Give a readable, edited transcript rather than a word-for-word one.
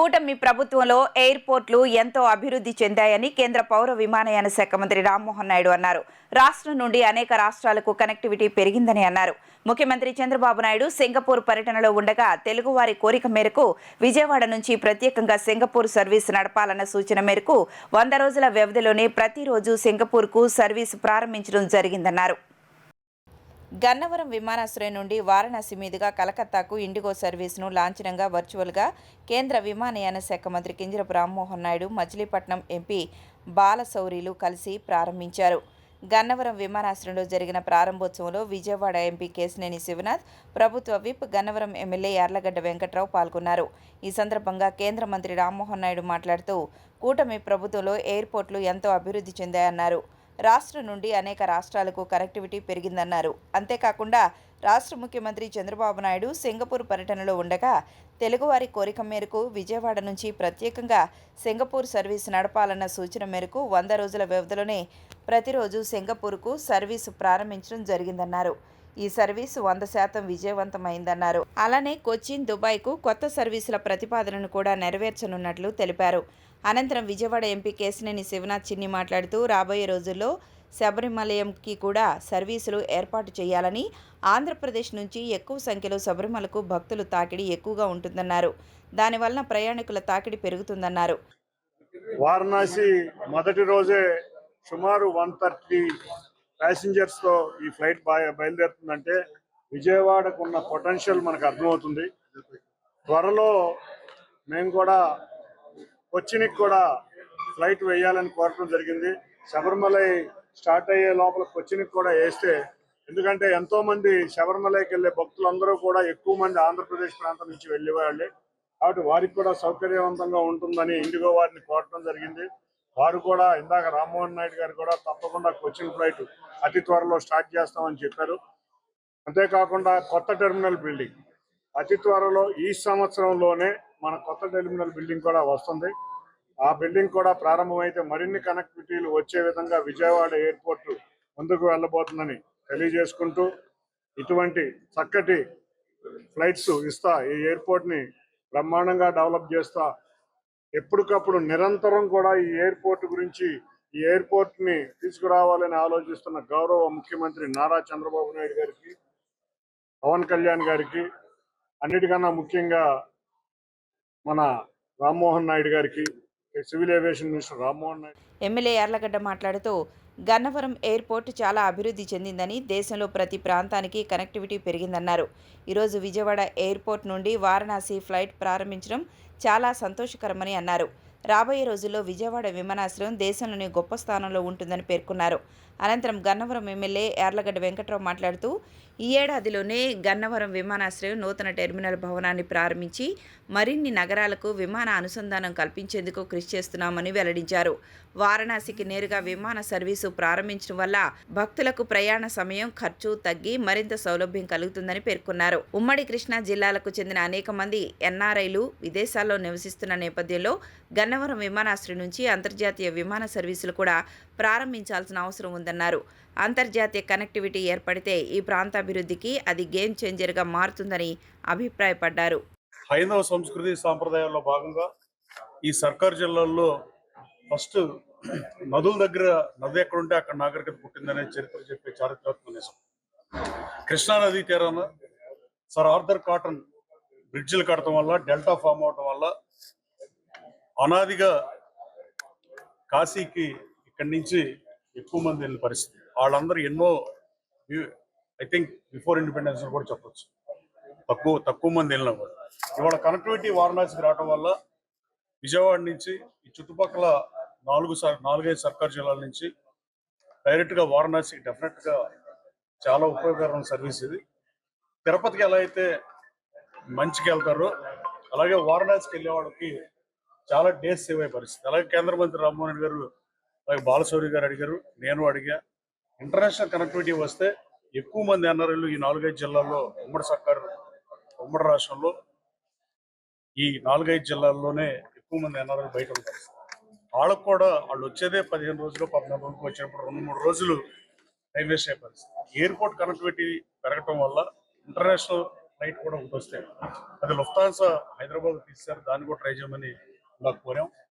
కూటమి ప్రభుత్వంలో ఎయిర్పోర్ట్లు ఎంతో అభివృద్ధి చెందాయని కేంద్ర పౌర విమానయాన శాఖ మంత్రి రామ్మోహన్ నాయుడు అన్నారు. రాష్ట్రం నుండి అనేక రాష్ట్రాలకు కనెక్టివిటీ పెరిగిందని అన్నారు. ముఖ్యమంత్రి చంద్రబాబు నాయుడు సింగపూర్ పర్యటనలో ఉండగా తెలుగువారి కోరిక మేరకు విజయవాడ నుంచి ప్రత్యేకంగా సింగపూర్ సర్వీస్ నడపాలన్న సూచన మేరకు 100 రోజుల వ్యవధిలోనే ప్రతిరోజు సింగపూర్కు సర్వీసు ప్రారంభించడం జరిగిందన్నారు. గన్నవరం విమానాశ్రయం నుండి వారణాసి మీదుగా కలకత్తాకు ఇండిగో సర్వీసును లాంఛనంగా వర్చువల్గా కేంద్ర విమానయాన శాఖ మంత్రి కింజరపు రామ్మోహన్ నాయుడు, మచిలీపట్నం ఎంపీ బాలశౌరిలు కలిసి ప్రారంభించారు. గన్నవరం విమానాశ్రయంలో జరిగిన ప్రారంభోత్సవంలో విజయవాడ ఎంపీ కేశినేని శివనాథ్, ప్రభుత్వ విప్, గన్నవరం ఎమ్మెల్యే యార్లగడ్డ వెంకట్రావు పాల్గొన్నారు. ఈ సందర్భంగా కేంద్ర మంత్రి రామ్మోహన్ నాయుడు మాట్లాడుతూ కూటమి ప్రభుత్వంలో ఎయిర్పోర్ట్లు ఎంతో అభివృద్ధి చెందాయన్నారు. రాష్ట్రం నుండి అనేక రాష్ట్రాలకు కనెక్టివిటీ పెరిగిందన్నారు. అంతేకాకుండా రాష్ట్ర ముఖ్యమంత్రి చంద్రబాబు నాయుడు సింగపూర్ పర్యటనలో ఉండగా తెలుగువారి కోరిక మేరకు విజయవాడ నుంచి ప్రత్యేకంగా సింగపూర్ సర్వీసు నడపాలన్న సూచన మేరకు 100 రోజుల వ్యవధిలోనే ప్రతిరోజు సింగపూర్కు సర్వీసు ప్రారంభించడం జరిగిందన్నారు. ఈ సర్వీసు 100% విజయవంతమైందన్నారు. అలానే కొచ్చిన్, దుబాయ్కు కొత్త సర్వీసుల ప్రతిపాదనను కూడా నెరవేర్చనున్నట్లు తెలిపారు. అనంతరం విజయవాడ ఎంపీ కేశినేని శివనాథ్ చిన్ని మాట్లాడుతూ రాబోయే రోజుల్లో శబరిమలయంకి కూడా సర్వీసులు ఏర్పాటు చేయాలని, ఆంధ్రప్రదేశ్ నుంచి ఎక్కువ సంఖ్యలో శబరిమలకు భక్తులు తాకిడి ఎక్కువగా ఉంటుందన్నారు. దానివలన ప్రయాణికుల తాకిడి పెరుగుతుందన్నారు. వారణాసి మొదటి రోజే సుమారు 130 ప్యాసింజర్స్తో ఈ ఫ్లైట్ బయలుదేరుతుందంటే విజయవాడకు ఉన్న పొటెన్షియల్ మనకు అర్థమవుతుంది. త్వరలో మేము కూడా కొచ్చిన్కి కూడా ఫ్లైట్ వేయాలని కోరటం జరిగింది. శబరిమలై స్టార్ట్ అయ్యే లోపల కొచ్చిన్కి కూడా వేస్తే, ఎందుకంటే ఎంతోమంది శబరిమలైకి వెళ్ళే భక్తులందరూ కూడా ఎక్కువ మంది ఆంధ్రప్రదేశ్ ప్రాంతం నుంచి వెళ్ళేవాళ్ళే, కాబట్టి వారికి కూడా సౌకర్యవంతంగా ఉంటుందని ఇండిగో వారిని కోరటం జరిగింది. వారు కూడా ఇందాక రామ్మోహన్ నాయుడు గారు కూడా తప్పకుండా కొచ్చిన్ ఫ్లైట్ అతి త్వరలో స్టార్ట్ చేస్తామని చెప్పారు. అంతేకాకుండా కొత్త టెర్మినల్ బిల్డింగ్ అతి త్వరలో ఈ సంవత్సరంలోనే మన కొత్త టెర్మినల్ బిల్డింగ్ కూడా వస్తుంది. ఆ బిల్డింగ్ కూడా ప్రారంభమైతే మరిన్ని కనెక్టివిటీలు వచ్చే విధంగా విజయవాడ ఎయిర్పోర్ట్ ముందుకు వెళ్ళబోతుందని తెలియజేసుకుంటూ, ఇటువంటి చక్కటి ఫ్లైట్స్ ఇస్తా ఈ ఎయిర్పోర్ట్ని బ్రహ్మాండంగా డెవలప్ చేస్తా, ఎప్పటికప్పుడు నిరంతరం కూడా ఈ ఎయిర్పోర్ట్ గురించి, ఈ ఎయిర్పోర్ట్ని తీసుకురావాలని ఆలోచిస్తున్న గౌరవ ముఖ్యమంత్రి నారా చంద్రబాబు నాయుడు గారికి, పవన్ కళ్యాణ్ గారికి, అన్నిటికన్నా ముఖ్యంగా మన రామ్మోహన్ నాయుడు గారికి, civil aviation minister Rammohan Naidu. MLA Yarlagadda మాట్లాడుతూ గన్నవరం ఎయిర్పోర్ట్ చాలా అభివృద్ధి చెందిందని, దేశంలో ప్రతి ప్రాంతానికి కనెక్టివిటీ పెరిగిందన్నారు. ఈరోజు విజయవాడ ఎయిర్పోర్ట్ నుండి వారణాసి ఫ్లైట్ ప్రారంభించడం చాలా సంతోషకరమని అన్నారు. రాబోయే రోజుల్లో విజయవాడ విమానాశ్రయం దేశంలోని గొప్ప స్థానంలో ఉంటుందని పేర్కొన్నారు. అనంతరం గన్నవరం ఎమ్మెల్యే యార్లగడ్డ వెంకట్రావు మాట్లాడుతూ ఈ ఏడాదిలోనే గన్నవరం విమానాశ్రయం నూతన టెర్మినల్ భవనాన్ని ప్రారంభించి మరిన్ని నగరాలకు విమాన అనుసంధానం కల్పించేందుకు కృషి చేస్తున్నామని వెల్లడించారు. వారణాసికి నేరుగా విమాన సర్వీసు ప్రారంభించడం వల్ల భక్తులకు ప్రయాణ సమయం, ఖర్చు తగ్గి మరింత సౌలభ్యం కలుగుతుందని పేర్కొన్నారు. ఉమ్మడి కృష్ణా జిల్లాలకు చెందిన అనేక మంది ఎన్ఆర్ఐలు విదేశాల్లో నివసిస్తున్న నేపథ్యంలో గన్నవరం విమానాశ్రయం నుంచి అంతర్జాతీయ విమాన సర్వీసులు కూడా ప్రారంభించాల్సిన అవసరం ఉందన్నారు. అంతర్జాతీయ కనెక్టివిటీ ఏర్పడితే ఈ ప్రాంత అభివృద్ధికి అది గేమ్ చేంజర్గా మారుతుందని అభిప్రాయపడ్డారు. హైందవ సంస్కృతి సాంప్రదాయాల్లో భాగంగా ఈ సర్కార్ జిల్లాల్లో ఫస్ట్ నదుల దగ్గర నది ఎక్కడుంటే అక్కడ నాగరికత పుట్టిందనే చరిత్ర చెప్పే చారిత్రాత్మక నిజం. కృష్ణానదీ తీరాన సర్ ఆర్థర్ కాటన్ బ్రిడ్జిలు కట్టడం వల్ల, డెల్టా ఫామ్ అవడం వల్ల అనాదిగా కాశీకి ఇక్కడి నుంచి ఎక్కువ మంది వెళ్ళిన పరిస్థితి. వాళ్ళందరూ ఎన్నో, ఐ థింక్ బిఫోర్ ఇండిపెండెన్స్ కూడా చెప్పచ్చు, తక్కువ మంది వెళ్ళినా కూడా ఇవాళ కనెక్టివిటీ వారణాసికి రావడం వల్ల విజయవాడ నుంచి ఈ చుట్టుపక్కల 4-5 సర్కార్ జిల్లాల నుంచి డైరెక్ట్గా వారణాసికి డెఫినెట్గా చాలా ఉపయోగకరమైన సర్వీస్ ఇది. తిరుపతికి ఎలా అయితే మంచికి వెళ్తారో అలాగే వారణాసికి వెళ్ళే వాళ్ళకి చాలా డేస్ సేవ్ అయ్యే పరిస్థితి. అలాగే కేంద్ర మంత్రి రామ్మోహన్ రెడ్డి గారు, అలాగే బాలశౌరి గారు అడిగారు, నేను అడిగా, ఇంటర్నేషనల్ కనెక్టివిటీ వస్తే ఎక్కువ మంది ఎన్ఆర్ఐలు ఈ 4-5 జిల్లాల్లో, ఉమ్మడి రాష్ట్రంలో ఈ 4-5 జిల్లాల్లోనే ఎక్కువ మంది ఎన్ఆర్ఐలు బయట ఉంటారు. వాళ్ళకు కూడా వాళ్ళు వచ్చేదే 15 రోజులు 14 రోజులకు వచ్చినప్పుడు 2-3 రోజులు టైం వేస్ట్ అయ్యే పరిస్థితి. ఎయిర్పోర్ట్ కనెక్టివిటీ పెరగటం వల్ల ఇంటర్నేషనల్ ఫ్లైట్ కూడా ఒకటి వస్తే అది లుఫ్తాన్సా హైదరాబాద్ తీశారు, దాన్ని కూడా ట్రై చేయమని నాకు కోరాం.